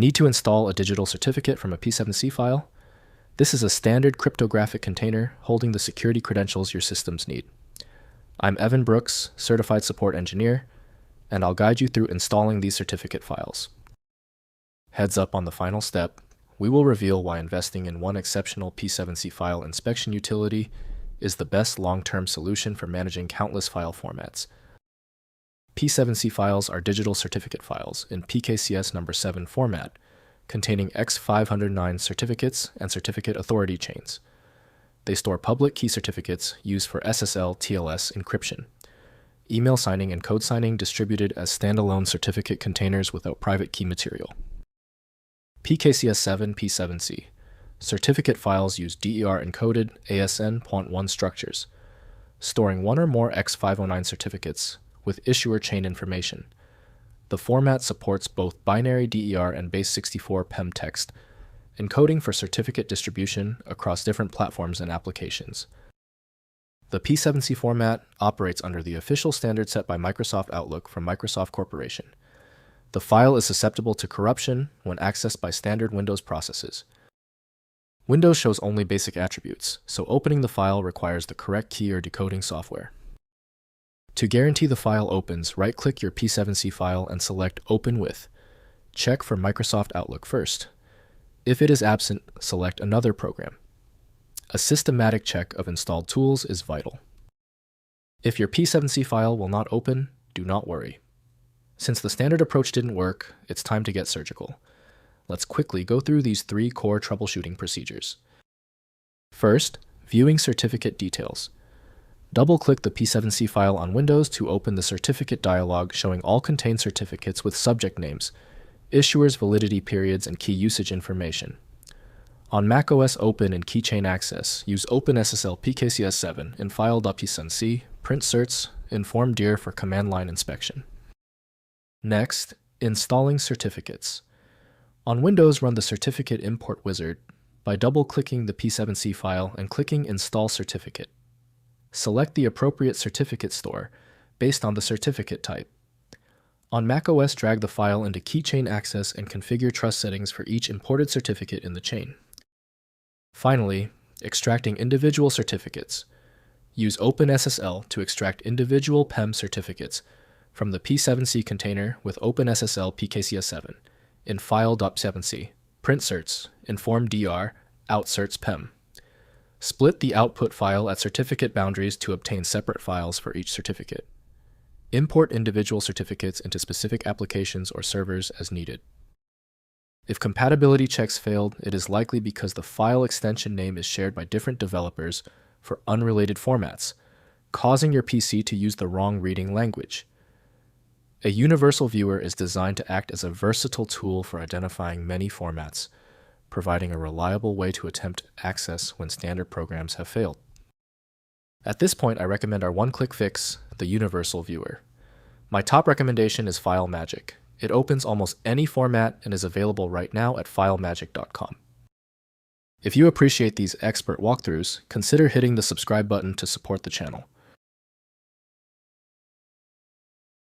Need to install a digital certificate from a P7C file? This is a standard cryptographic container holding the security credentials your systems need. I'm Evan Brooks, Certified Support Engineer, and I'll guide you through installing these certificate files. Heads up on the final step, we will reveal why investing in one exceptional P7C file inspection utility is the best long-term solution for managing countless file formats. P7C files are digital certificate files in PKCS7 format, containing X509 certificates and certificate authority chains. They store public key certificates used for SSL/TLS encryption, email signing and code signing distributed as standalone certificate containers without private key material. PKCS7 P7C. Certificate files use DER-encoded ASN.1 structures, storing one or more X509 certificates with issuer chain information. The format supports both binary DER and base64 PEM text, encoding for certificate distribution across different platforms and applications. The P7C format operates under the official standard set by Microsoft Outlook from Microsoft Corporation. The file is susceptible to corruption when accessed by standard Windows processes. Windows shows only basic attributes, so opening the file requires the correct key or decoding software. To guarantee the file opens, right-click your P7C file and select Open With. Check for Microsoft Outlook first. If it is absent, select another program. A systematic check of installed tools is vital. If your P7C file will not open, do not worry. Since the standard approach didn't work, it's time to get surgical. Let's quickly go through these 3 core troubleshooting procedures. First, viewing certificate details. Double-click the P7C file on Windows to open the certificate dialog showing all contained certificates with subject names, issuers' validity periods, and key usage information. On macOS Open and Keychain Access, use OpenSSL PKCS7 in file.p7c, print certs, inform DER for command line inspection. Next, installing certificates. On Windows, run the Certificate Import Wizard by double-clicking the P7C file and clicking Install Certificate. Select the appropriate certificate store based on the certificate type. On macOS, drag the file into Keychain Access and configure trust settings for each imported certificate in the chain. Finally, extracting individual certificates. Use OpenSSL to extract individual PEM certificates from the P7C container with OpenSSL PKCS7 in file.p7c, print certs, inform DER, out certs PEM. Split the output file at certificate boundaries to obtain separate files for each certificate. Import individual certificates into specific applications or servers as needed. If compatibility checks failed, it is likely because the file extension name is shared by different developers for unrelated formats, causing your PC to use the wrong reading language. A universal viewer is designed to act as a versatile tool for identifying many formats, providing a reliable way to attempt access when standard programs have failed. At this point, I recommend our one-click fix, the Universal Viewer. My top recommendation is FileMagick. It opens almost any format and is available right now at filemagick.com. If you appreciate these expert walkthroughs, consider hitting the subscribe button to support the channel.